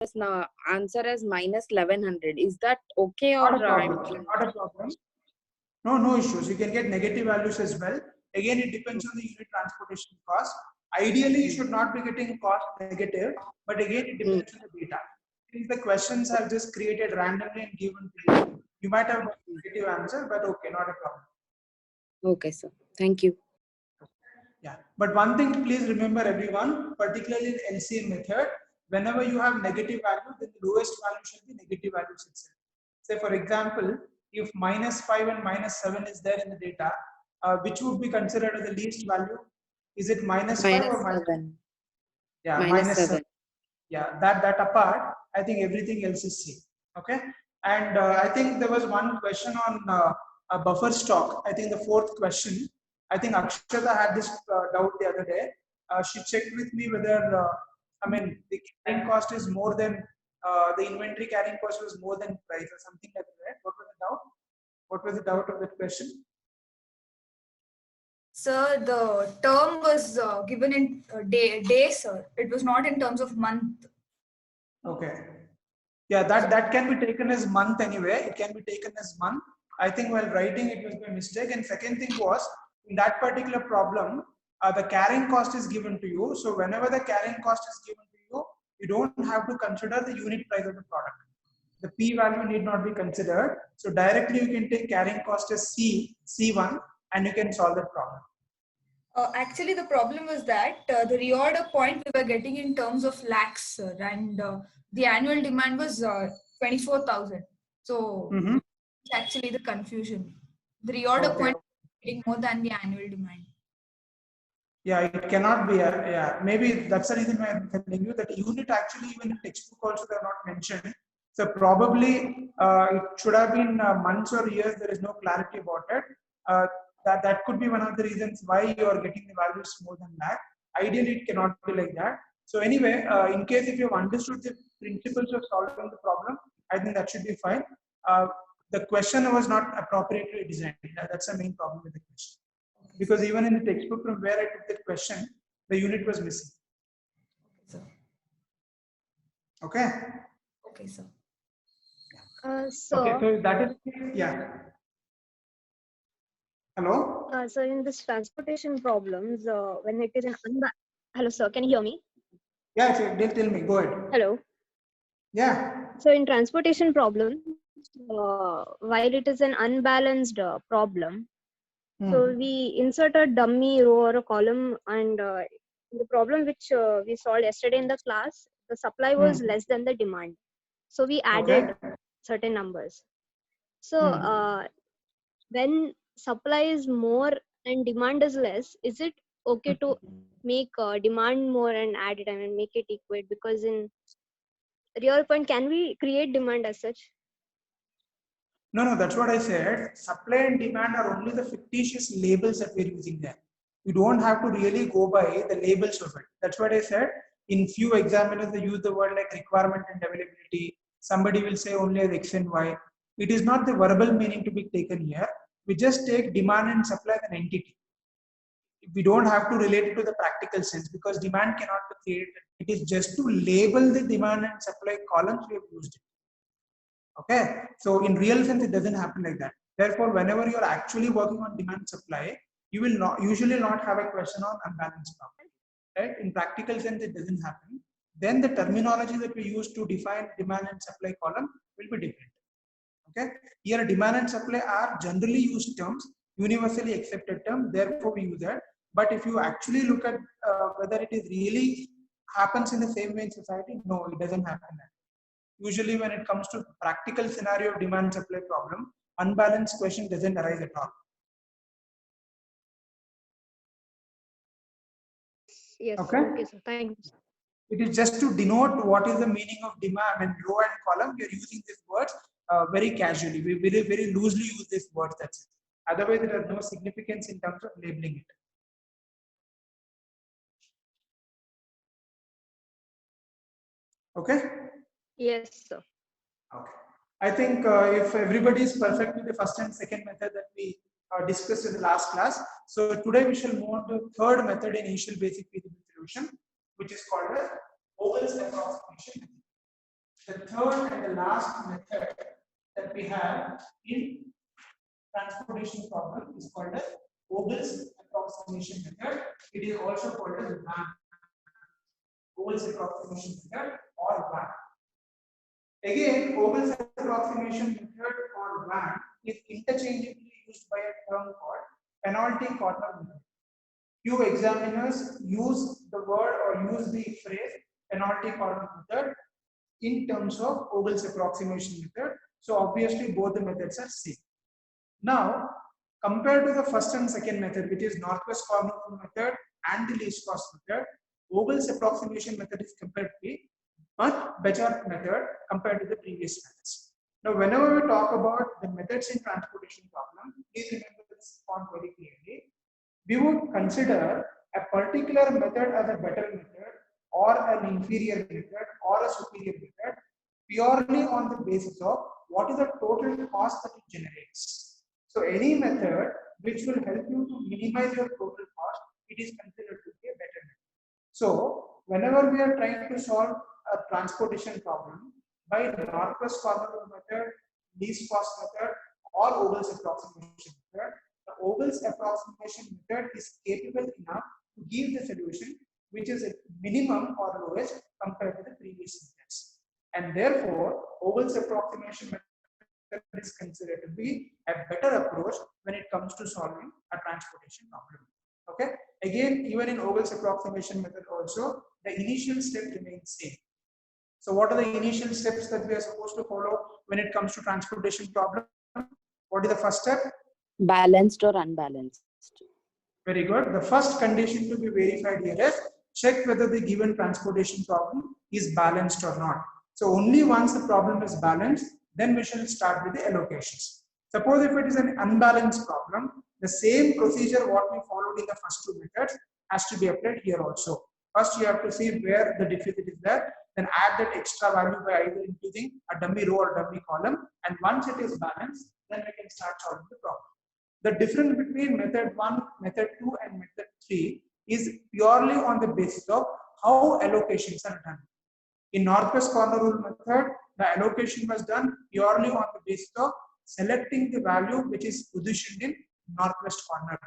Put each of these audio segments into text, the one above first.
as answer as minus 1100. Is that okay or Not a problem. Not a problem. No issues. You can get negative values as well. Again, it depends on the unit transportation cost. Ideally, you should not be getting cost negative, but again, it depends on the data. If the questions are just created randomly and given to you, you might have a negative answer, but okay, not a problem. Okay, sir. Thank you. Yeah, but one thing, please remember everyone, particularly in LCM method, whenever you have negative value, then the lowest value should be negative values itself. Say for example, if -5 and -7 is there in the data, which would be considered as the least value? Is it -5 or -7? Yeah, -7. Yeah, that apart, I think everything else is same. Okay, and I think there was one question on a buffer stock. I think the fourth question. I think Akshata had this doubt the other day. She checked with me whether I mean the carrying cost is more than the inventory carrying cost was more than price or something like that. What was the doubt? What was the doubt of that question? Sir, the term was given in day, sir. It was not in terms of month. Okay. Yeah, that can be taken as month anyway. It can be taken as month. I think while writing it was by mistake. And second thing was, in that particular problem, the carrying cost is given to you. So whenever the carrying cost is given to you, you don't have to consider the unit price of the product. The P value need not be considered. So directly you can take carrying cost as C1 and you can solve the problem. Actually, the problem was that the reorder point we were getting in terms of lakhs, sir, and the annual demand was 24,000. So actually the confusion. The reorder point is getting more than the annual demand. Yeah, it cannot be. Yeah, maybe that's the reason why I'm telling you that unit actually even in textbook also they are not mentioned. So probably it should have been months or years. There is no clarity about it. That could be one of the reasons why you are getting the values more than lakh. Ideally, it cannot be like that. So anyway, in case if you have understood the principles of solving the problem, I think that should be fine. The question was not appropriately designed. That's the main problem with the question. Because even in the textbook from where I took the question, the unit was missing. Okay. Okay, sir. So, okay, so that is, yeah. Hello? So in this transportation problems, when it is an hello, sir, can you hear me? Yeah, tell me, go ahead. Hello. Yeah. So in transportation problem, while it is an unbalanced problem, so we insert a dummy row or a column, and the problem which we solved yesterday in the class, the supply was less than the demand. So we added certain numbers. So when supply is more and demand is less, is it okay to make demand more and add it and make it equate? Because in real point, can we create demand as such? No, that's what I said. Supply and demand are only the fictitious labels that we're using there. You don't have to really go by the labels of it. That's what I said. In few examiners, they use the word like requirement and availability. Somebody will say only as X and Y. It is not the verbal meaning to be taken here. We just take demand and supply as an entity. We don't have to relate it to the practical sense because demand cannot be created. It is just to label the demand and supply columns we have used it. Okay, so in real sense, it doesn't happen like that. Therefore, whenever you are actually working on demand supply, you will usually not have a question on unbalanced problem. Right? In practical sense, it doesn't happen. Then the terminology that we use to define demand and supply column will be different. Okay, here demand and supply are generally used terms, universally accepted term. Therefore, we use that. But if you actually look at whether it is really happens in the same way in society, no, it doesn't happen. Usually when it comes to practical scenario of demand supply problem, unbalanced question doesn't arise at all. Yes. Okay. Okay, sir. Thanks. It is just to denote what is the meaning of demand and row and column. We are using these words very casually. We very loosely use these words. That's it. Otherwise, there are no significance in terms of labeling it. Okay. Yes, sir. Okay. I think if everybody is perfect with the first and second method that we discussed in the last class, so today we shall move on to the third method in initial basic feasibility solution, which is called as Vogel's approximation method. the third and the last method that we have in transportation problem is called as Vogel's approximation method. It is also called as VAN. Vogel's approximation method or VAN. Again, Vogel's approximation method or VAN is interchangeably used by a term called penalty corner method. Few examiners use the word or use the phrase penalty corner method in terms of Vogel's approximation method. So obviously both the methods are same. Now, compared to the first and second method, which is northwest corner rule method and the least cost method, Vogel's approximation method is comparatively much better method compared to the previous methods. Now, whenever we talk about the methods in transportation problem, please remember this point very clearly. We would consider a particular method as a better method or an inferior method or a superior method purely on the basis of what is the total cost that it generates. So any method which will help you to minimize your total cost, it is considered to be a better method. So whenever we are trying to solve a transportation problem by the northwest corner rule method, least cost method, or Vogel's approximation method, the Vogel's approximation method is capable enough to give the solution which is at minimum or lowest compared to the previous methods. And therefore, Vogel's approximation method is considered to be a better approach when it comes to solving a transportation problem. Okay. Again, even in Vogel's approximation method also, the initial step remains same. So what are the initial steps that we are supposed to follow when it comes to transportation problem? What is the first step? Balanced or unbalanced. Very good. The first condition to be verified here is check whether the given transportation problem is balanced or not. So only once the problem is balanced, then we shall start with the allocations. Suppose if it is an unbalanced problem, the same procedure what we followed in the first two methods has to be applied here also. First, you have to see where the deficit is there, then add that extra value by either including a dummy row or dummy column, and once it is balanced, then we can start solving the problem. The difference between method 1, method 2 and method 3 is purely on the basis of how allocations are done. In northwest corner rule method, the allocation was done purely on the basis of selecting the value which is positioned in northwest corner.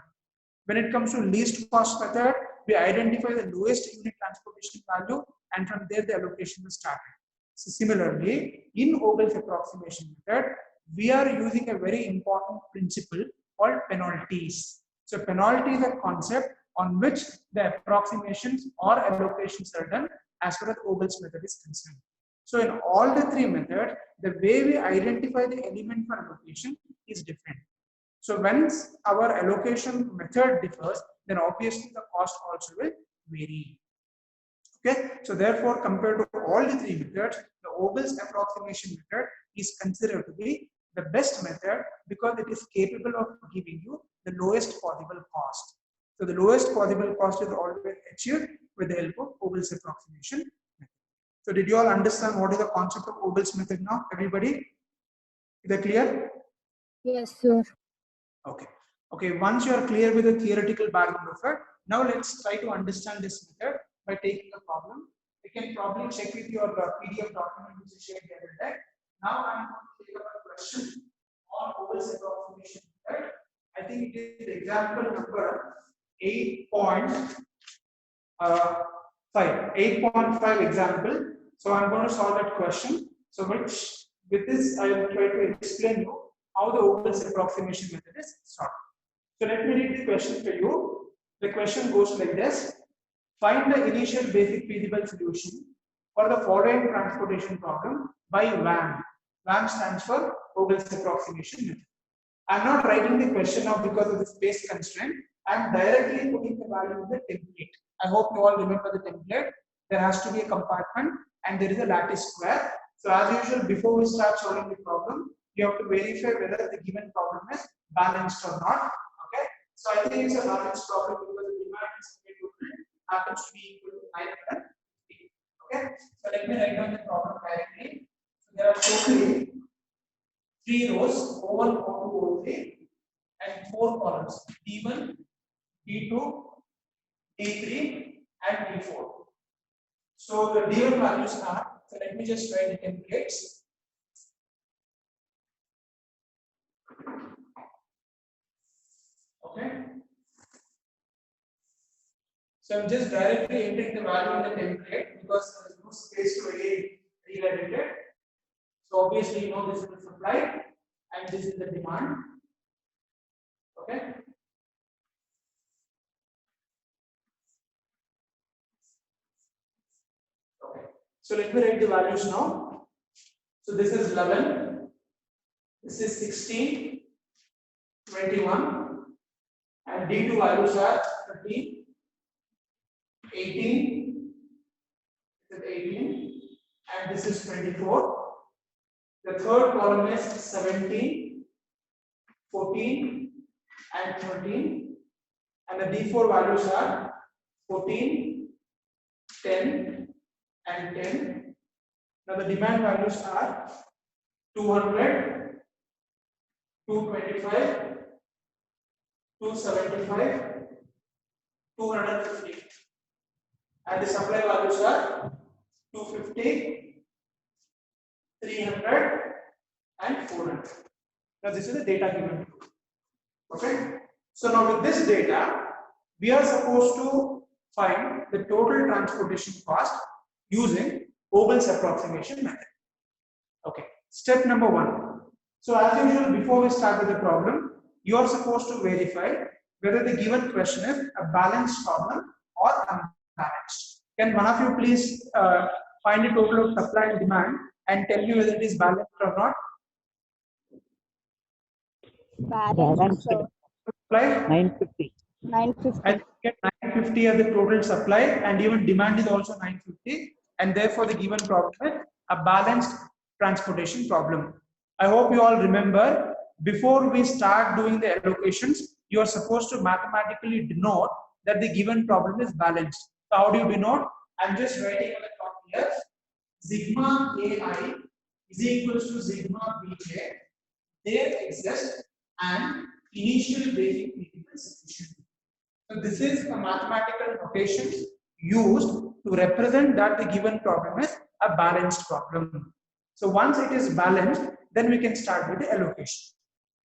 When it comes to least cost method, we identify the lowest unit transportation value and from there the allocation is started. So similarly, in Vogel's approximation method, we are using a very important principle called penalties. So penalty is a concept on which the approximations or allocations are done as far as Vogel's method is concerned. So in all the three methods, the way we identify the element for allocation is different. So once our allocation method differs, then obviously the cost also will vary. Okay, so therefore, compared to all the three methods, the Vogel's approximation method is considered to be the best method because it is capable of giving you the lowest possible cost. So the lowest possible cost is always achieved with the help of Vogel's approximation method. So did you all understand what is the concept of Vogel's method now? Everybody? Is that clear? Yes, sir. Okay. Okay, once you are clear with the theoretical background of it, now let's try to understand this method by taking a problem. You can probably check with your PDF document which is shared the other day. Now I'm going to take up a question on Vogel's approximation method. I think it is example number 8.5 example. So I'm going to solve that question. So with this I will try to explain you how the Vogel's approximation method is solved. So let me read the question for you. The question goes like this. Find the initial basic feasible solution for the following transportation problem by VAN. VAN stands for Vogel's approximation method. I'm not writing the question now because of the space constraint. I'm directly putting the value in the template. I hope you all remember the template. There has to be a compartment and there is a lattice square. So as usual, before we start solving the problem, you have to verify whether the given problem is balanced or not. Okay. So I think it's a balanced problem because the demand is happens to be equal to 950. Okay. So let me write down the problem directly. So there are totally 3 rows, O1, O2, O3, and 4 columns, D1, D2, D3, and D4. So the D1 values are So let me just write the templates. Okay. So I'm just directly entering the value in the template because there is no space to really rewrite it. So obviously, you know, this is the supply and this is the demand. Okay. Okay. So let me write the values now. So this is 11, this is 16, 21, and D2 values are 13, 18, this is 18, and this is 24. The third column is 17, 14, and 13, and the D4 values are 14, 10, and 10. Now the demand values are 200, 225, 275, 250, and the supply values are 250, 300, and 400. Now this is the data given. Okay. So now with this data, we are supposed to find the total transportation cost using Ogle's approximation method. Okay. Step number 1. So as usual, before we start with the problem, you are supposed to verify whether the given question is a balanced problem or unbalanced. Can one of you please find the total of supply and demand and tell me whether it is balanced or not? Balanced, sir. Supply 950. 950. and get 950 as the total supply, and even demand is also 950, and therefore the given problem is a balanced transportation problem. I hope you all remember, before we start doing the allocations, you are supposed to mathematically denote that the given problem is balanced. So how do you denote? I'm just writing on the top here, sigma ai is equals to sigma bj. There exists an initial basic minimum sufficient. So this is a mathematical notation used to represent that the given problem is a balanced problem. So once it is balanced, then we can start with the allocation.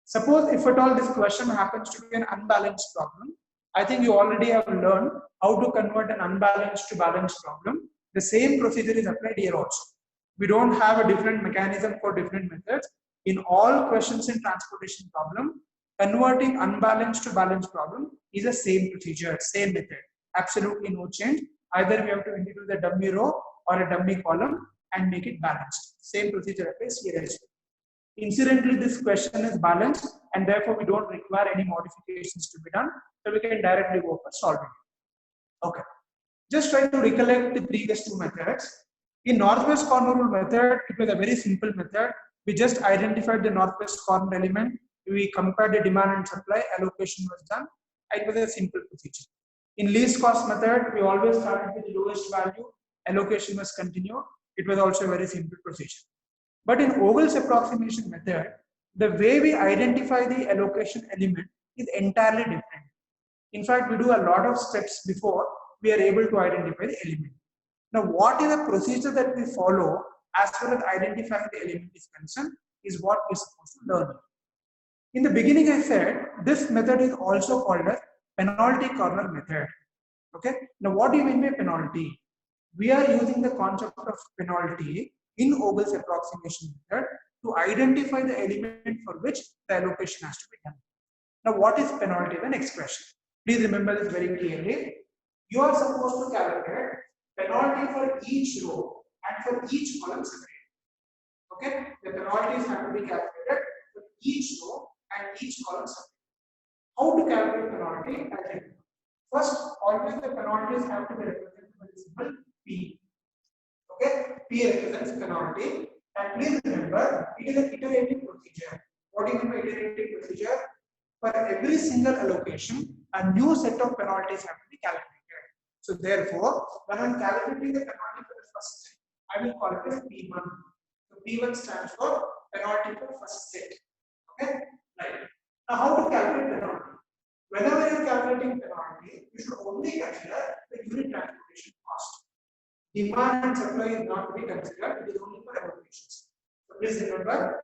Suppose if at all this question happens to be an unbalanced problem, I think you already have learned how to convert an unbalanced to balanced problem. The same procedure is applied here also. We don't have a different mechanism for different methods. In all questions in transportation problem, converting unbalanced to balanced problem is the same procedure, same method. Absolutely no change. Either we have to introduce a dummy row or a dummy column and make it balanced. Same procedure applies here as well. Incidentally, this question is balanced and therefore we don't require any modifications to be done. So we can directly go for solving. Okay. Just try to recollect the previous two methods. In northwest corner rule method, it was a very simple method. We just identified the northwest corner element. We compared the demand and supply, allocation was done. It was a simple procedure. In least cost method, we always started with the lowest value, allocation was continued. It was also a very simple procedure. But in Ogle's approximation method, the way we identify the allocation element is entirely different. In fact, we do a lot of steps before we are able to identify the element. Now, what is the procedure that we follow as far as identifying the element is concerned is what we're supposed to learn. In the beginning, I said this method is also called as penalty corner method. Okay. Now, what do you mean by penalty? We are using the concept of penalty in Ogle's approximation method to identify the element for which the allocation has to be done. Now, what is penalty as an expression? Please remember this very clearly. You are supposed to calculate penalty for each row and for each column separately. Okay, the penalties have to be calculated for each row and each column separately. How to calculate penalty? I think first, always the penalties have to be represented by the symbol P. Okay, P represents penalty, and please remember it is an iterative procedure. What do you mean by iterative procedure? For every single allocation, a new set of penalties have to be calculated. So therefore, when I am calculating the penalty for the first set, I will call it as P1. So P1 stands for penalty for first set. Okay, right. Now, how to calculate penalty? Whenever you are calculating penalty, you should only consider the unit transportation cost. Demand and supply is not to be considered, it is only for evaluations. So please remember,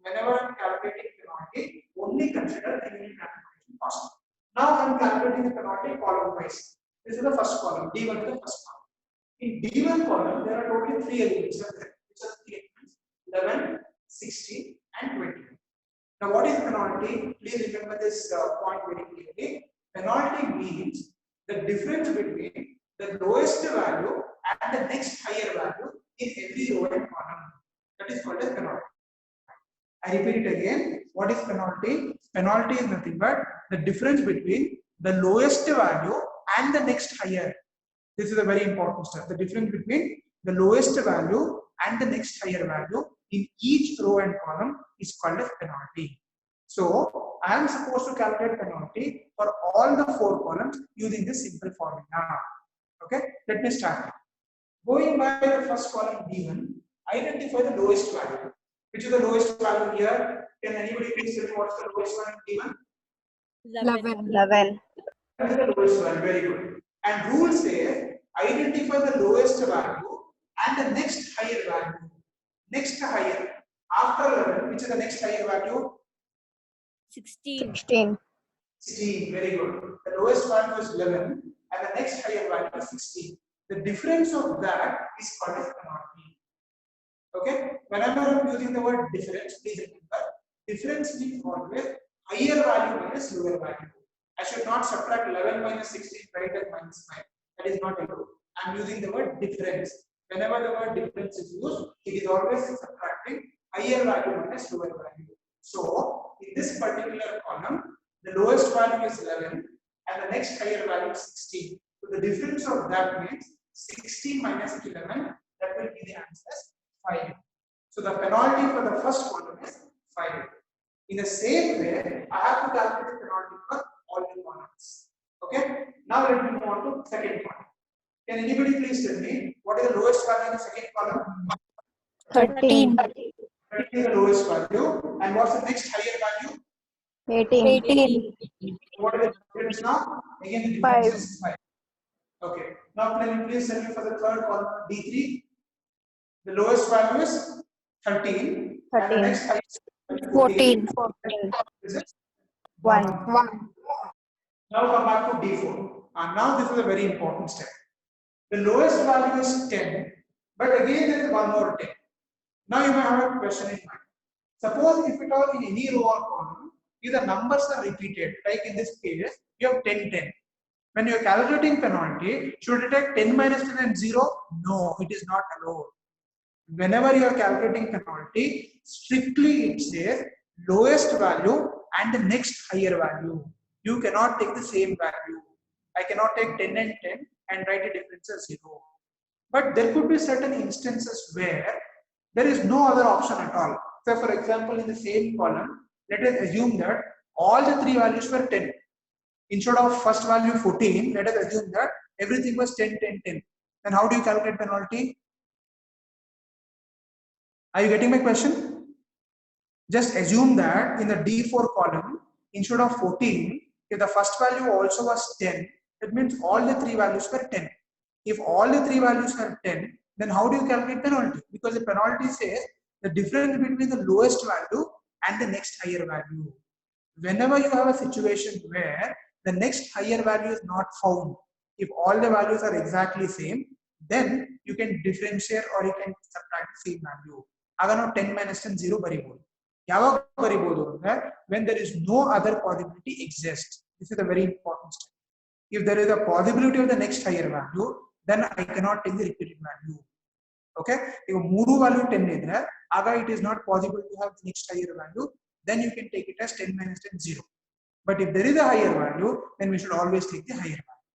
whenever I'm calculating penalty, only consider the unit calculation cost. Now I'm calculating the penalty column wise. This is the first column, D1 is the first column. In D1 column, there are totally 3 elements, which are 3 elements, 11, 16 and 20. Now what is penalty? Please remember this point very clearly. Penalty means the difference between the lowest value and the next higher value in every row and column. That is called as penalty. I repeat it again. What is penalty? Penalty is nothing but the difference between the lowest value and the next higher. This is a very important step. The difference between the lowest value and the next higher value in each row and column is called as penalty. So I am supposed to calculate penalty for all the 4 columns using this simple formula. Okay, let me start. Going by the first column D1, identify the lowest value. Which is the lowest value here? Can anybody please tell me what's the lowest one in D1? 11. That is the lowest value. Very good. And rule says identify the lowest value and the next higher value. Next higher. After 11, which is the next higher value? 16. 16. Very good. The lowest value is 11 and the next higher value is 16. The difference of that is called as penalty. Okay. Whenever I'm using the word difference, please remember difference means always higher value minus lower value. I should not subtract 11 minus 16 right as minus 5. That is not allowed. I'm using the word difference. Whenever the word difference is used, it is always subtracting higher value minus lower value. So in this particular column, the lowest value is 11 and the next higher value is 16. So the difference of that means 16 minus 11, that will be the answer 5. So the penalty for the first column is 5. In the same way, I have to calculate the penalty for all the columns. Okay. Now let me move on to second column. Can anybody please tell me what is the lowest value in the second column? 13. 13 is the lowest value. And what's the next higher value? 18. What is the difference now? Again, the difference is 5. Okay. Now can you please tell me for the third column D3? The lowest value is 13. And the next highest 14. Is it? 1. Now come back to D4. And now this is a very important step. The lowest value is 10, but again there is one more 10. Now you may have a question in mind. Suppose if at all in any row or column, if the numbers are repeated, like in this case, you have 10, 10. When you are calculating penalty, should it take 10 minus 10 and 0? No, it is not allowed. Whenever you are calculating penalty, strictly it says lowest value and the next higher value. You cannot take the same value. I cannot take 10 and 10 and write a difference as 0. But there could be certain instances where there is no other option at all. So for example, in the same column, let us assume that all the 3 values were 10. Instead of first value 14, let us assume that everything was 10, 10, 10. Then how do you calculate penalty? Are you getting my question? Just assume that in the D4 column, instead of 14, if the first value also was 10, that means all the 3 values were 10. If all the 3 values are 10, then how do you calculate penalty? Because the penalty says the difference between the lowest value and the next higher value. Whenever you have a situation where the next higher value is not found, if all the values are exactly same, then you can differentiate or you can subtract the same value. Agar now 10 minus 10 0 baribodu. Yaವಾಗ baribodu ಅಂದ್ರೆ when there is no other possibility exists. This is a very important step. If there is a possibility of the next higher value, then I cannot take the repeated value. Okay? If 3 value 10 idre, aga it is not possible to have the next higher value, then you can take it as 10 minus 10 0. But if there is a higher value, then we should always take the higher value.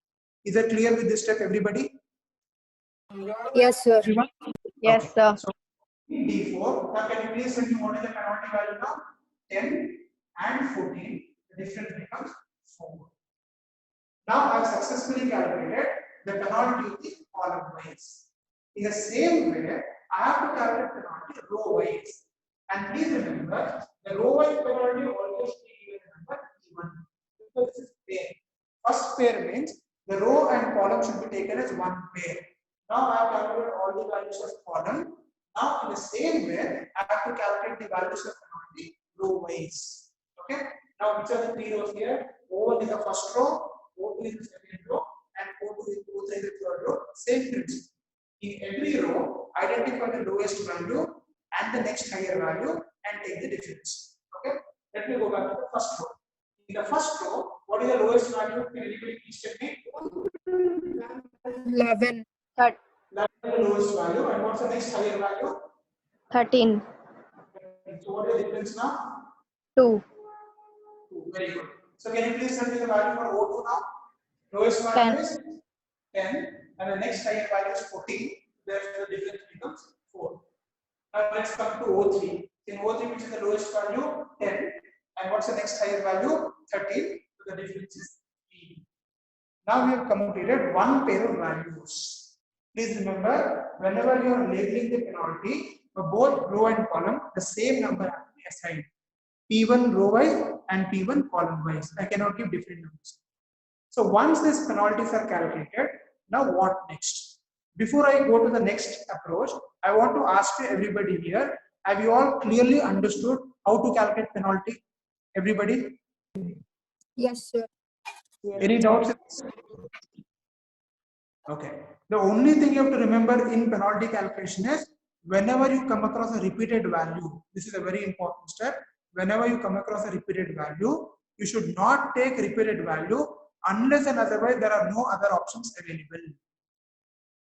Is that clear with this step, everybody? Yes, sir. Everyone? Yes, Okay. sir. So D4, now can you please tell me what is the penalty value now? 10 and 14, the difference becomes 4. Now I have successfully calculated the penalty of the column wise. In the same way, I have to calculate penalty row wise. And please remember, the row wise penalty always be given a number E1 because this is pair. First pair means the row and column should be taken as one pair. Now I have calculated all the values of column. Now in the same way, I have to calculate the values of penalty row wise. Okay. Now which are the three rows here? O1 is the first row, O2 is the second row, and O3 is the third row. Same principle. In every row, identify the lowest value and the next higher value and take the difference. Okay. Let me go back to the first row. In the first row, what is the lowest value? Can anybody please tell me? 11. 11 is the lowest value, and what's the next higher value? 13. So what is the difference now? 2. 2. Very good. So can you please tell me the value for O2 now? Lowest value 10. is 10, and the next higher value is 14. Therefore, the difference becomes 4. Now let's come to O3. In O3, which is the lowest value? 10. And what's the next higher value? 13. So the difference is 3. Now we have completed one pair of values. Please remember, whenever you are labeling the penalty, for both row and column, the same number has to be assigned. P1 row wise and P1 column wise. I cannot give different numbers. So once these penalties are calculated, now what next? Before I go to the next approach, I want to ask you everybody here, have you all clearly understood how to calculate penalty? Everybody? Yes, sir. Any doubts? Okay. The only thing you have to remember in penalty calculation is whenever you come across a repeated value, this is a very important step. Whenever you come across a repeated value, you should not take repeated value unless and otherwise there are no other options available.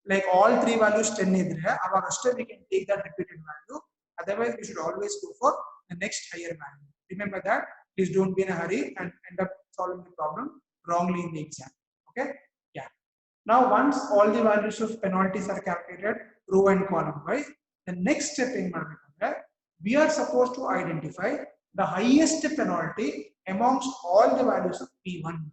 Like all three values 10 idre, our step we can take that repeated value. Otherwise, we should always go for the next higher value. Remember that. Please don't be in a hurry and end up solving the problem wrongly in the exam. Okay. Yeah. Now, once all the values of penalties are calculated, row and column wise, the next step in Madhya, we are supposed to identify the highest penalty amongst all the values of P1.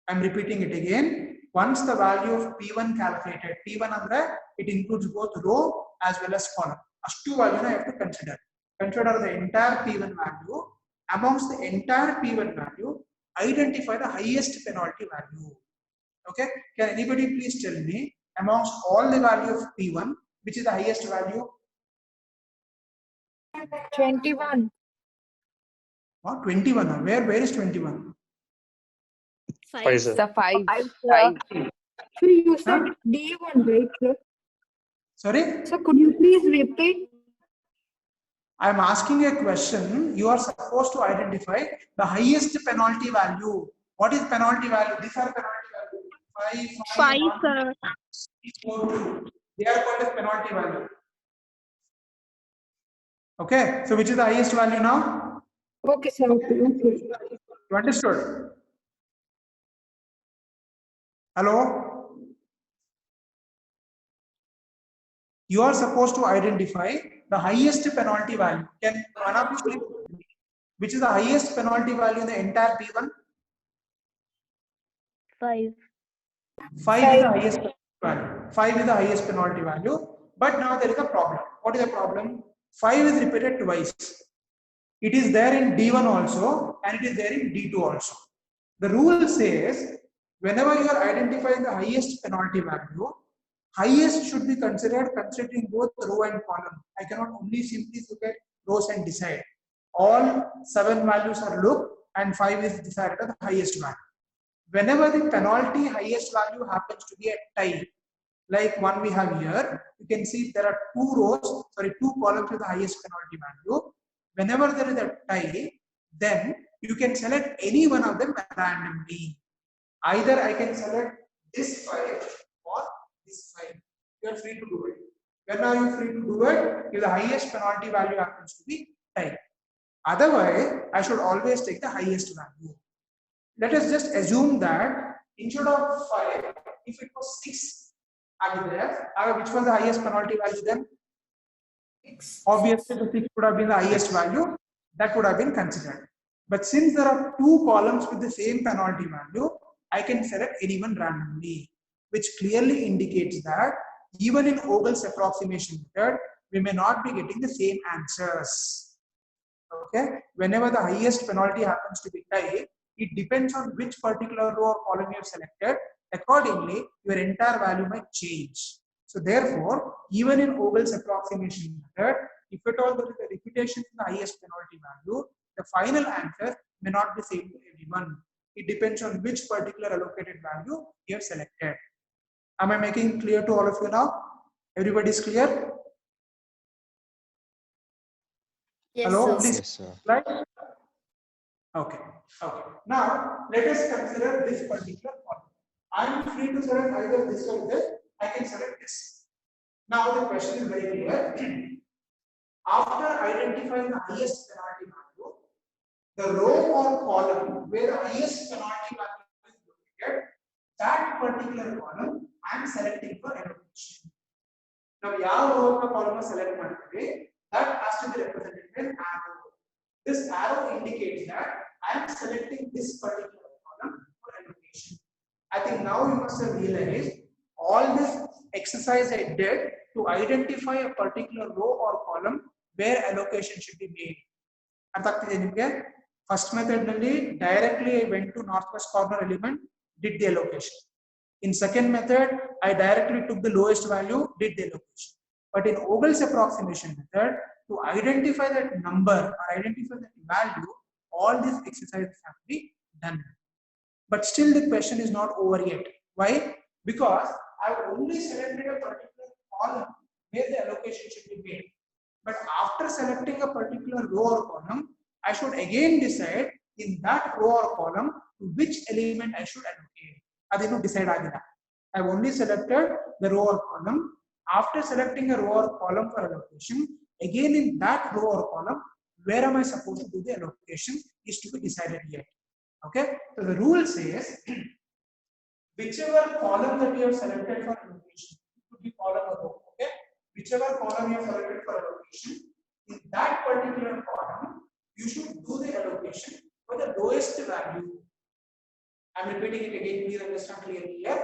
I am repeating it again. Once the value of P1 calculated, P1 andre, it includes both row as well as column. As two values I have to consider. Consider the entire P1 value. Amongst the entire P1 value, identify the highest penalty value. Okay, can anybody please tell me amongst all the value of P1, which is the highest value? 21. Oh, 21. Where is 21? 5, sir. 5. 5. So you said Huh? D1, right, sir? Sorry? So could you please repeat? I am asking a question. You are supposed to identify the highest penalty value. What is penalty value? These are penalty value. 5, 1, 4, 2. They are called as penalty value. Okay. So which is the highest value now? Okay, sir. Okay. You understood? Hello? You are supposed to identify the highest penalty value. Can one of you please tell me which is the highest penalty value in the entire P1? 5. 5 is the highest penalty value. 5 is the highest penalty value. But now there is a problem. What is the problem? 5 is repeated twice. It is there in D1 also and it is there in D2 also. The rule says whenever you are identifying the highest penalty value, highest should be considered considering both row and column. I cannot only simply look at rows and decide. All 7 values are looked and 5 is decided as the highest value. Whenever the penalty highest value happens to be a tie, like one we have here, you can see there are 2 columns with the highest penalty value. Whenever there is a tie, then you can select any one of them randomly. Either I can select this 5 or this 5. You are free to do it. When are you free to do it? If the highest penalty value happens to be tie. Otherwise, I should always take the highest value. Let us just assume that instead of 5, if it was 6, which was the highest penalty value then? 6. Obviously, the 6 would have been the highest value. That would have been considered. But since there are 2 columns with the same penalty value, I can select anyone randomly, which clearly indicates that even in Vogel's approximation method, we may not be getting the same answers. Okay, whenever the highest penalty happens to be tie, it depends on which particular row or column you have selected. Accordingly, your entire value might change. So therefore, even in Vogel's approximation method, if at all there is a repetition in the highest penalty value, the final answer may not be same to everyone. It depends on which particular allocated value you have selected. Am I making clear to all of you now? Everybody is clear? Yes, Hello, sir. please. Yes, sir. Right? Okay. Okay. Now let us consider this particular column. I am free to select either this or this. I can select this. Now the question is very clear. After identifying the highest penalty value, the row or column where the highest penalty value is located, that particular column I am selecting for allocation. Now, ಯಾವ row or column select ಮಾಡ್ತೀವಿ, that has to be represented with an arrow. This arrow indicates that I am selecting this particular column for allocation. I think now you must have realized all this exercise I did to identify a particular row or column where allocation should be made. ಅರ್ಥ ಆಗ್ತಿದೆ ನಿಮಗೆ? First method ನಲ್ಲಿ directly I went to northwest corner element, did the allocation. In second method, I directly took the lowest value, did the allocation. But in Vogel's approximation method, to identify that number or identify that value, all these exercises have to be done. But still the question is not over yet. Why? Because I have only selected a particular column where the allocation should be made. But after selecting a particular row or column, I should again decide in that row or column to which element I should allocate. Adinu decide agida. I have only selected the row or column. After selecting a row or column for allocation, again in that row or column, where am I supposed to do the allocation is to be decided yet. Okay, so the rule says whichever column that you have selected for allocation, it could be column or row. Okay, whichever column you have selected for allocation, in that particular column, you should do the allocation for the lowest value. I'm repeating it again, please understand clearly here.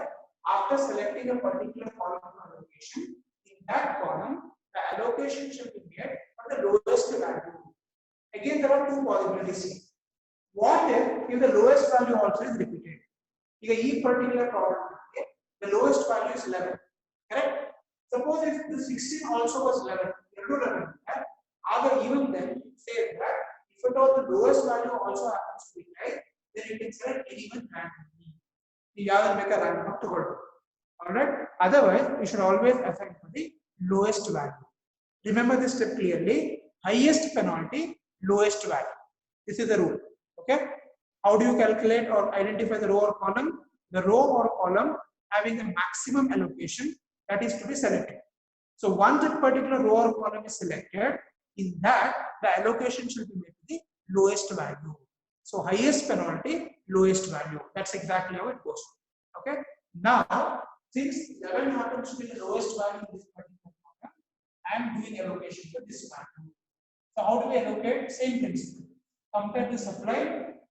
After selecting a particular column for allocation, in that column, the allocation should be made for the lowest value. Again, there are two possibilities. What if the lowest value also is repeated? Here, each particular column, the lowest value is 11. Correct? Suppose if the 16 also was 11, even then, say that if at all the lowest value also happens to be right, then you can select anyone randomly. You have to make a random to go. Alright? Otherwise, you should always assign for the lowest value. Remember this step clearly. Highest penalty, lowest value. This is the rule. Okay? How do you calculate or identify the row or column? The row or column having the maximum allocation that is to be selected. So once that particular row or column is selected, in that the allocation should be made to the lowest value. So highest penalty, lowest value. That's exactly how it goes. Okay. Now, since 11 happens to be the lowest value in this particular column, I am doing allocation for this value. So how do we allocate? Same principle. Compare the supply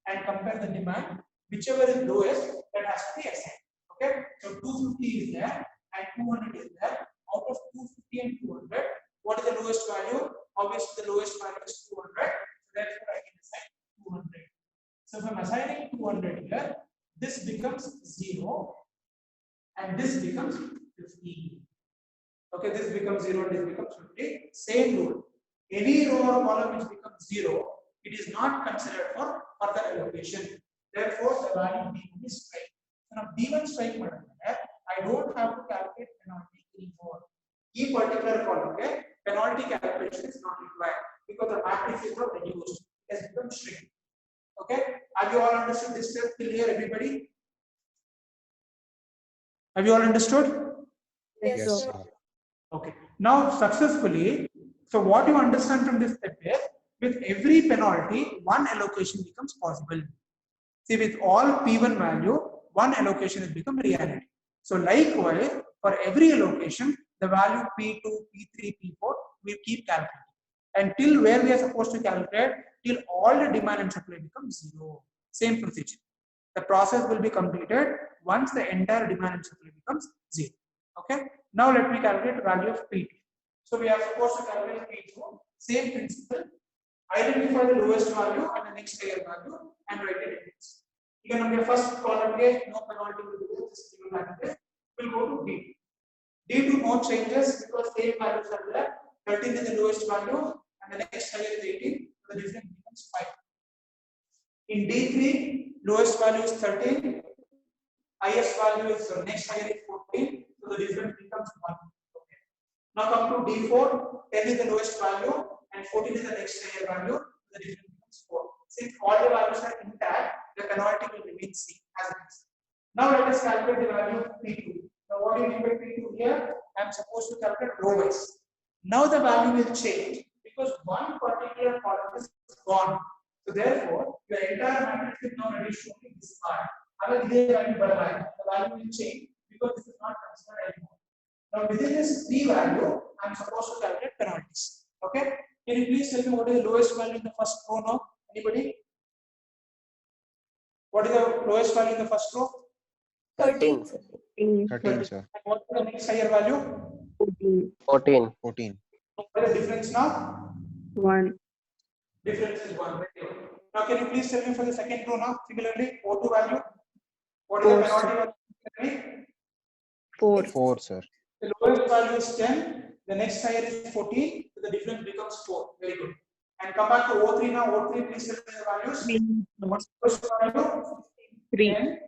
and compare the demand. Whichever is lowest, that has to be assigned. Okay. So 250 is there and 200 is there. Out of 250 and 200, what is the lowest value? Obviously, the lowest value is 200. So therefore, I can assign 200. So if I'm assigning 200 here, this becomes 0 and this becomes 50. Okay, this becomes 0 and this becomes 50. Same rule. Any row or column which becomes 0, it is not considered for further allocation. Therefore, the value D1 is strike. So now D1 strike, I don't have to calculate penalty anymore. This particular column, okay, penalty calculation is not required because the matrix is not reduced. It has become shrink. Okay, have you all understood this step till here, everybody? Have you all understood? Yes, Yes, sir. sir. Okay. Now successfully, so what you understand from this step is, with every penalty, one allocation becomes possible. See, with all P1 value, one allocation has become reality. So likewise, for every allocation, the value P2, P3, P4, we keep calculating. Until where we are supposed to calculate, till all the demand and supply becomes 0. Same procedure. The process will be completed once the entire demand and supply becomes 0. Okay. Now let me calculate the value of P2. So we are supposed to calculate P2. Same principle. Identify the lowest value and the next higher value and write it in this. ಈಗ ನಮಗೆ first ಕಾಲಮ್ಗೆ no penalty will be there, just leave it like this. We'll go to D2. D2 no changes because same values are there. 13 is the lowest value and the next higher is 18, so the difference becomes 5. In D3, lowest value is 13, highest value is next higher is 14, so the difference becomes 1. Okay. Now come to D4, 10 is the lowest value and 14 is the next higher value, so the difference becomes 4. Since all the values are intact, the penalty will remain same as it is. Now let us calculate the value of P2. Now what do you mean by P2 here? I am supposed to calculate row wise. Now the value will change because one particular column is gone. So therefore, your entire matrix is now reduced to only this part. The value will change because this is not considered anymore. Now within this P value, I am supposed to calculate penalties. Okay? Can you please tell me what is the lowest value in the first row now? Anybody? What is the lowest value in the first row? 13. 13, sir. And what is the next higher value? 14. What is the difference now? 1. Difference is 1. Now can you please tell me for the second row now? Similarly, O2 value. What is the penalty value? 4, sir. The lowest value is 10. The next higher is 14. So the difference becomes 4. Very good. And come back to O3 now. O3, please tell me the values. What's the first value? 3. 10.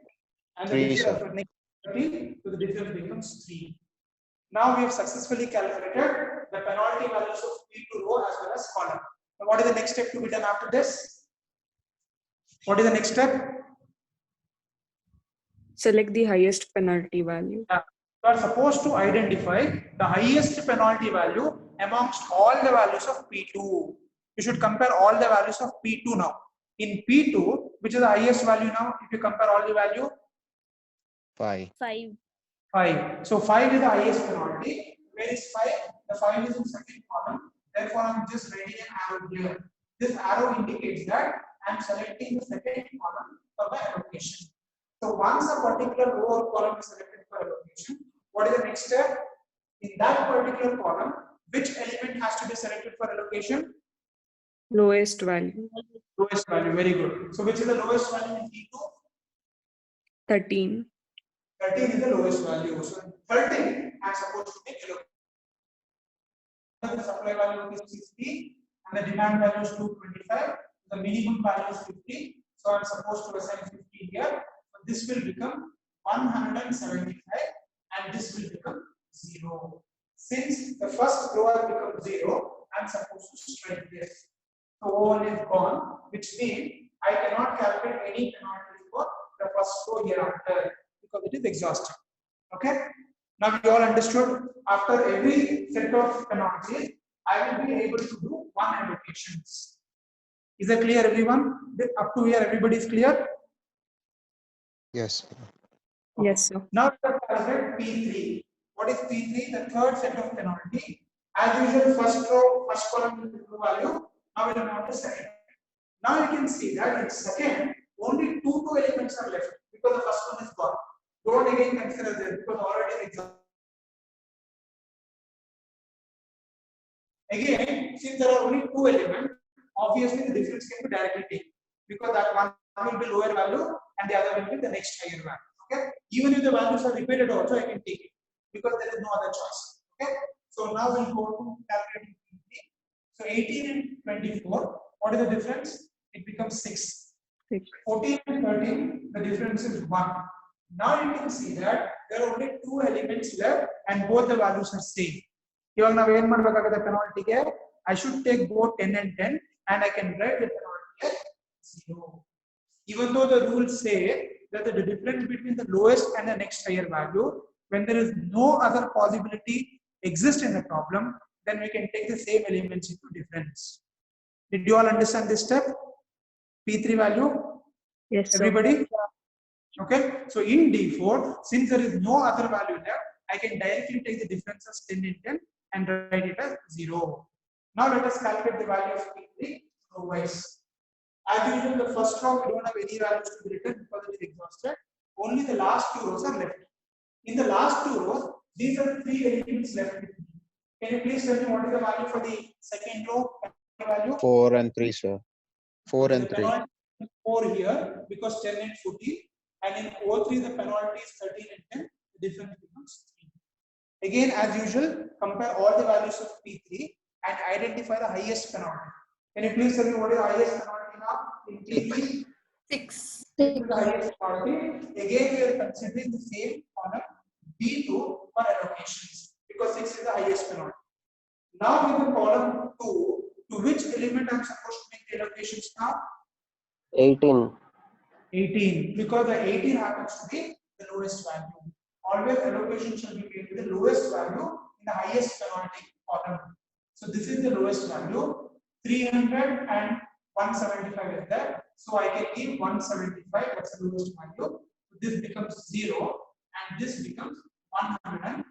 And the 3, next sir. next 30. So the difference becomes 3. Now we have successfully calculated the penalty values of P2 row as well as column. Now what is the next step to be done after this? What is the next step? Select the highest penalty value. You are supposed to identify the highest penalty value amongst all the values of P2. You should compare all the values of P2 now. In P2, which is the highest value now, if you compare all the value? 5. 5. 5. So 5 is the highest penalty. Where is 5? The 5 is in second column. Therefore, I am just writing an arrow here. This arrow indicates that I am selecting the second column for my allocation. So once a particular row or column is selected for allocation, what is the next step? In that particular column, which element has to be selected for allocation? Lowest value. Lowest value. Very good. So which is the lowest value in P2? 13. 13 is the lowest value. So 13 I am supposed to take allocation. The supply value is 60 and the demand value is 225. The minimum value is 50. So I am supposed to assign 50 here. So this will become 175 and this will become 0. Since the first row has become 0, I am supposed to strike this. So O1 is gone, which means I cannot calculate any penalty for the first row hereafter because it is exhausted. Okay? Now you all understood. After every set of penalties, I will be able to do one allocations. Is that clear, everyone? Up to here, everybody is clear? Yes. Yes, sir. Now let's calculate P3. What is P3? The third set of penalty. As usual, first row, first column will be true value. Now we will move to second. Now you can see that in second, only two elements are left because the first one is gone. Don't again consider this because already exhausted. Again, since there are only two elements, obviously the difference can be directly taken because that one will be lower value and the other will be the next higher value. Okay, even if the values are repeated also I can take it because there is no other choice. Okay, so now we'll go to calculating P3. So 18 and 24, what is the difference? It becomes 6. 14 and 13, the difference is 1. Now you can see that there are only two elements left and both the values are same. ಇವಾಗ ನಾವು ಏನು ಮಾಡಬೇಕಾಗುತ್ತೆ ಪೆನಾಲ್ಟಿಗೆ I should take both 10 and 10 and I can write the penalty as 0. Even though the rules say that the difference between the lowest and the next higher value, when there is no other possibility exists in the problem, then we can take the same elements into difference. Did you all understand this step? P3 value? Yes, sir. Everybody? Okay. So in D4, since there is no other value there, I can directly take the difference as 10 and 10 and write it as 0. Now let us calculate the value of P3 row-wise. As usual, the first row we don't have any values to be written because it is exhausted. Only the last two rows are left. In the last two rows, these are the three elements left with me. Can you please tell me what is the value for the second row? Value? 4 and 3, sir. 4 and 3. 4 here because 10 and 14, and in O3 the penalty is 13 and 10, the difference becomes 3. Again, as usual, compare all the values of P3 and identify the highest penalty. Can you please tell me what is the highest penalty now in P3? 6. The highest penalty. Again, we are considering the same column B2 for allocations because 6 is the highest penalty. Now with the column 2, to which element I am supposed to make the allocations now? 18. 18, because the 18 happens to be the lowest value. Always allocation shall be made with the lowest value in the highest penalty column. So this is the lowest value. 300 and 175 is there. So I can give 175, that's the lowest value. So this becomes 0 and this becomes 125.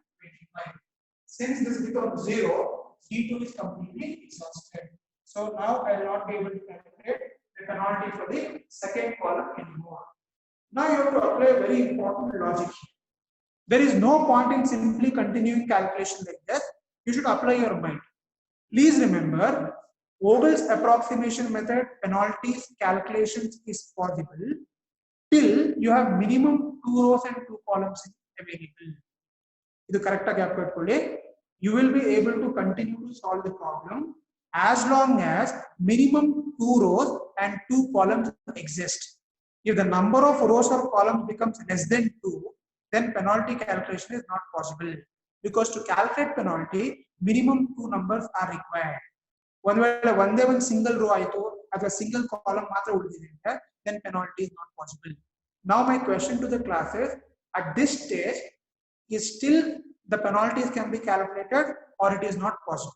Since this becomes 0, D2 is completely exhausted. So now I will not be able to calculate the penalty for the second column anymore. Now you have to apply a very important logic here. There is no point in simply continuing calculation like this. You should apply your mind. Please remember, Vogel's approximation method penalties calculations is possible till you have minimum 2 rows and 2 columns available. Idu correct gap pettkolli. You will be able to continue to solve the problem as long as minimum 2 rows and 2 columns exist. If the number of rows or columns becomes less than 2, then penalty calculation is not possible. Because to calculate penalty, minimum 2 numbers are required. One single row or a single column, then penalty is not possible. Now my question to the class is, at this stage, is still the penalties can be calculated or it is not possible?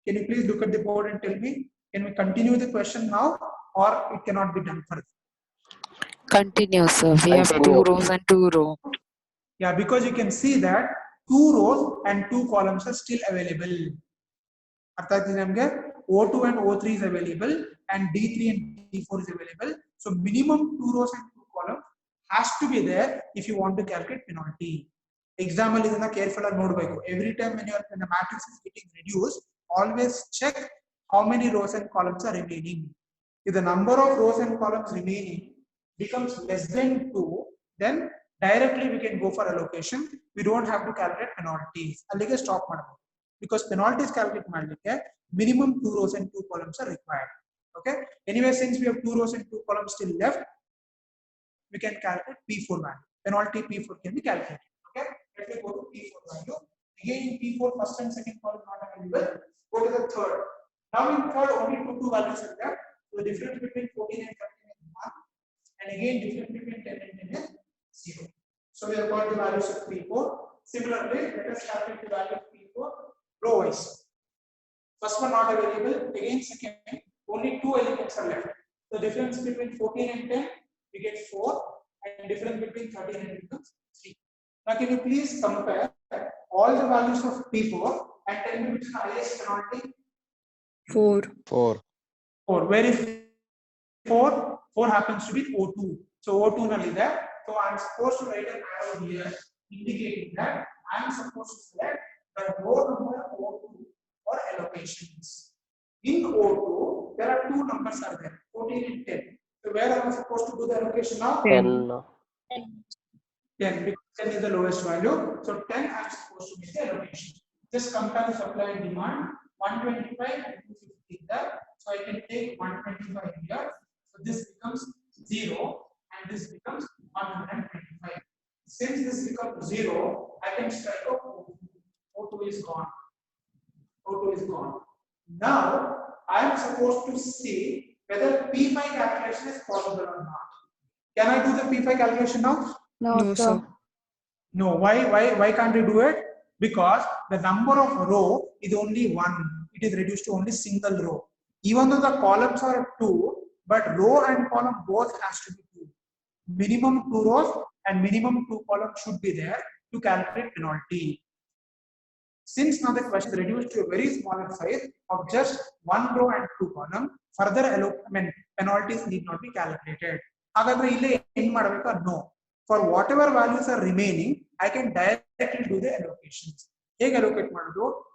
Can you please look at the board and tell me, can we continue the question now or it cannot be done further? Continue, sir. We have 2 rows and 2 rows. Yeah, because you can see that 2 rows and 2 columns are still available. O2 and O3 is available and D3 and D4 is available. So minimum 2 rows and 2 columns has to be there if you want to calculate penalty. Example is careful or note. Every time when the matrix is getting reduced, always check how many rows and columns are remaining. If the number of rows and columns remaining becomes less than 2, then directly we can go for allocation. We don't have to calculate penalties. Allige stop madabo. Because penalties calculate madlike minimum 2 rows and 2 columns are required. Okay. Anyway, since we have 2 rows and 2 columns still left, we can calculate P4 value. Penalty P4 can be calculated. Okay. Let me go to P4 value. Again in P4, first and second column not available. Go to the third. Now in third, only two values are there. So the difference between 14 and 13 is 1. And again, difference between 10 and 10 is 0. So we have got the values of P4. Similarly, let us calculate the value of P4 row wise. First one not available. Again, second, only 2 elements are left. The difference between 14 and 10, we get 4. And difference between 13 and 10 becomes 3. Now, can you please compare all the values of P4 and tell me which is the highest penalty? 4. 4. 4. Where is 4? 4 happens to be O2. So O2 is there. So I am supposed to write an arrow here indicating that I am supposed to select the row number O2 for allocations. In O2, there are 2 numbers are there, 14 and 10. So where am I supposed to do the allocation now? 10. 10, because 10 is the lowest value. So 10 I am supposed to make the allocation. Just compare the supply and demand. 125 and 250 there. So I can take 125 here. So this becomes 0 and this becomes 125. Since this becomes 0, I can strike off O2. O2 is gone. O2 is gone. Now I am supposed to see whether P5 calculation is possible or not. Can I do the P5 calculation now? No, sir. No. Why can't we do it? Because the number of row is only 1. It is reduced to only single row. Even though the columns are 2, but row and column both has to be 2. Minimum 2 rows and minimum 2 columns should be there to calculate penalty. Since now the question is reduced to a very smaller size of just 1 row and 2 columns, further penalties need not be calculated. No. For whatever values are remaining, I can directly do the allocations. Allocate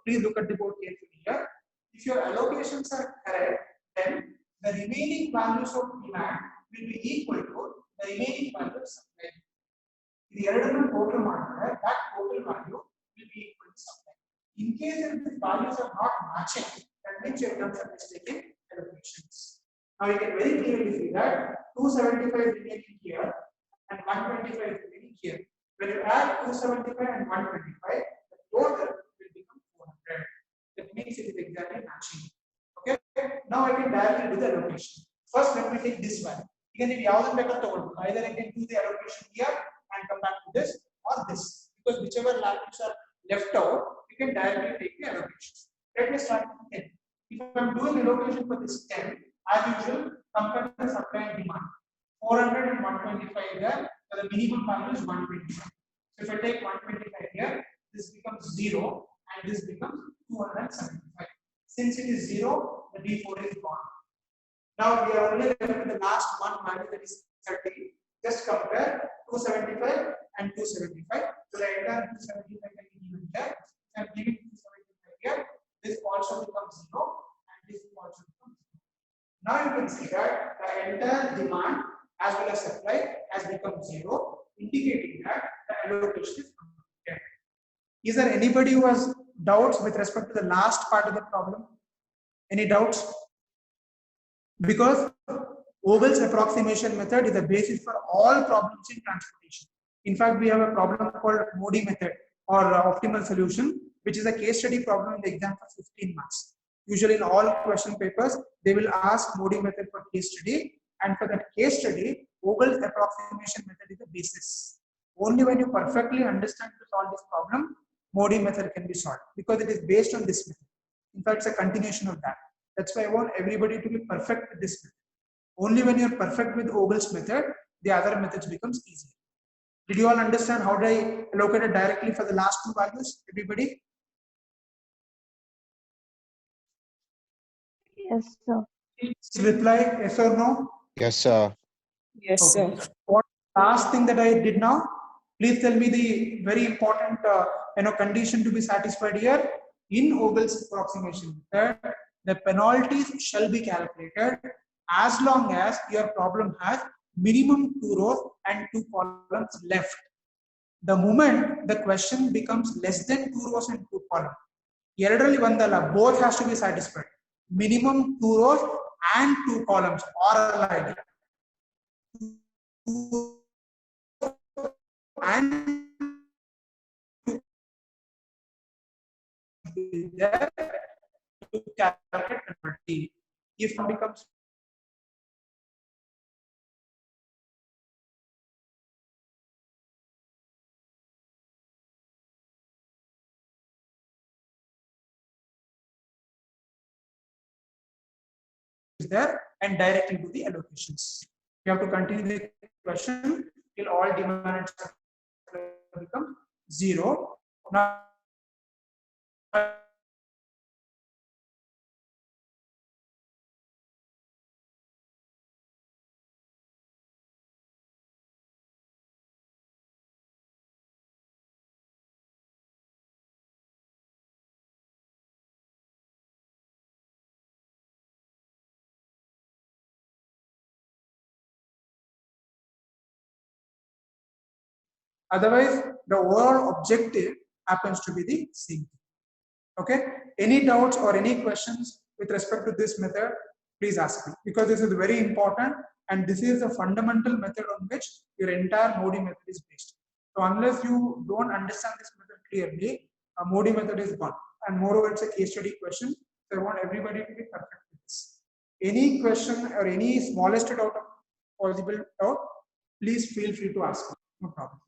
please look at the board carefully here. If your allocations are correct, then the remaining values of demand will be equal to the remaining value of supply. The ಎರಡನ್ನು total ಮಾಡಿದ್ರೆ that total value will be equal to supply. In case if the values are not matching, that means you have done some mistake in allocations. Now you can very clearly see that 275 remaining here and 125 remaining here. When you add 275 and 125, the total will become 400. That means it is exactly matching. Okay. Now I can directly do the allocation. First, let me take this one. Again, if you either I can do the allocation here and come back to this or this, because whichever values are left out, you can directly take the allocation. Let me start with 10. If I am doing allocation for this 10, as usual, compare the supply and demand. 400 and 125 there, so the minimum value is 125. So if I take 125 here, this becomes 0 and this becomes 275. Since it is 0, the D4 is gone. Now we are only left with the last one value, that is 30. Just compare 275 and 275. So the entire 275 can be given here. I am giving 275 here. This also becomes 0 and this also becomes 0. Now you can see that the entire demand as well as supply has become 0, indicating that the allocation is completed. Is there anybody who has doubts with respect to the last part of the problem? Any doubts? Because Vogel's approximation method is the basis for all problems in transportation. In fact, we have a problem called Modi method or optimal solution, which is a case study problem in the exam for 15 marks. Usually in all question papers, they will ask Modi method for case study, and for that case study, Vogel's approximation method is the basis. Only when you perfectly understand to solve this problem, Modi method can be solved, because it is based on this method. In fact, it's a continuation of that. That's why I want everybody to be perfect with this method. Only when you're perfect with Vogel's method, the other methods becomes easier. Did you all understand how did I allocate it directly for the last two values? Everybody? Yes, sir. Please reply yes or no. Yes, sir. Yes, sir. What last thing that I did now? Please tell me the very important condition to be satisfied here. In Vogel's approximation method, the penalties shall be calculated as long as your problem has minimum 2 rows and 2 columns left. The moment the question becomes less than 2 rows and 2 columns, both has to be satisfied. Minimum 2 rows and 2 columns or alike. And there to calculate penalty. If it becomes there and directly do the allocations. You have to continue the question till all demand become 0. Now otherwise, the overall objective happens to be the same. Okay. Any doubts or any questions with respect to this method? Please ask me, because this is very important, and this is a fundamental method on which your entire Modi method is based. So unless you don't understand this method clearly, a Modi method is gone. And moreover, it's a case study question. So I want everybody to be perfect with this. Any question or any smallest doubt of possible doubt, please feel free to ask me. No problem.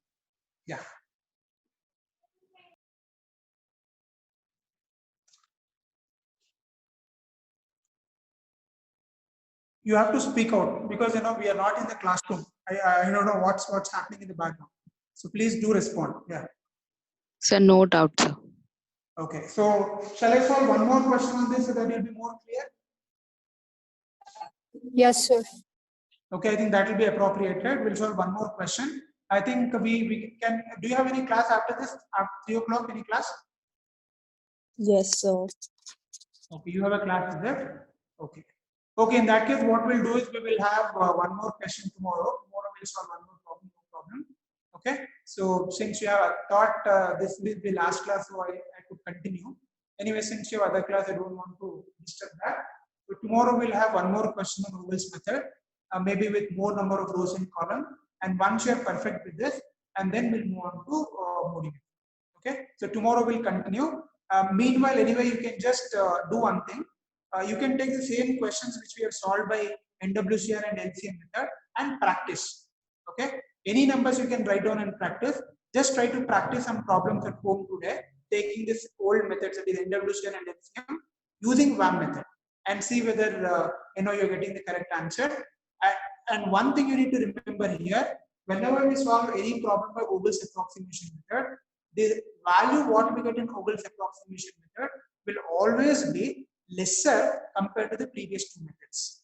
Yeah. You have to speak out, because we are not in the classroom. I don't know what's happening in the background. So please do respond. Yeah. Sir, no doubt, sir. Okay. So shall I solve one more question on this so that it will be more clear? Yes, sir. Okay, I think that will be appropriated. We'll solve one more question. I think we can. Do you have any class after this? After 3 o'clock, any class? Yes, sir. Okay, you have a class, is there? Okay. Okay, in that case, what we'll do is we will have one more question tomorrow. Tomorrow we'll solve one more problem, no problem. Okay, so since you have thought this will be last class, so I could continue. Anyway, since you have other class, I don't want to disturb that. So tomorrow we'll have one more question on Vogel's method, maybe with more number of rows in column. And once you are perfect with this, and then we'll move on to Moody method. Okay, so tomorrow we'll continue. Meanwhile, anyway, you can just do one thing. You can take the same questions which we have solved by NWCR and LCM method and practice. Okay, any numbers you can write down and practice. Just try to practice some problems at home today, taking this old methods, that is NWCR and LCM, using VAM method, and see whether you're getting the correct answer. And one thing you need to remember here: whenever we solve any problem by Vogel's approximation method, the value what we get in Vogel's approximation method will always be lesser compared to the previous two methods.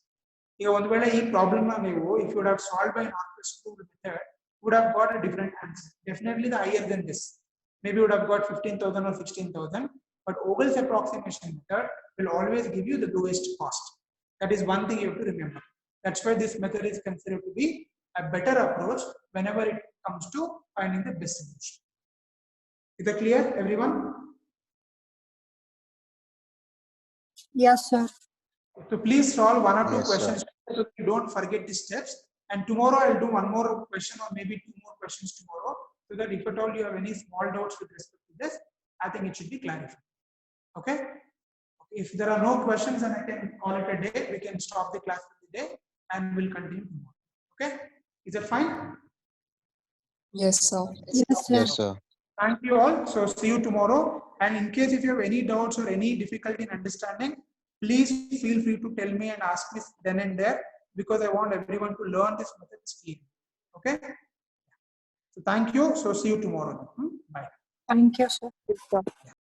If you would have solved by Northwest method, would have got a different answer. Definitely the higher than this. Maybe you would have got 15,000 or 16,000. But Vogel's approximation method will always give you the lowest cost. That is one thing you have to remember. That's why this method is considered to be a better approach whenever it comes to finding the best solution. Is that clear, everyone? Yes, sir. So please solve one or two Yes, questions so you don't forget the steps. And tomorrow I'll do one more question or maybe two more questions tomorrow, so that if at all you have any small doubts with respect to this, I think it should be clarified. Okay? If there are no questions, then I can call it a day. We can stop the class for the day and we'll continue tomorrow. Okay? Is that fine? Yes, sir. Yes, sir. Yes, sir. Thank you all. So see you tomorrow. And in case if you have any doubts or any difficulty in understanding, please feel free to tell me and ask me then and there, because I want everyone to learn this method clearly. Okay? So thank you. So see you tomorrow. Bye. Thank you, sir.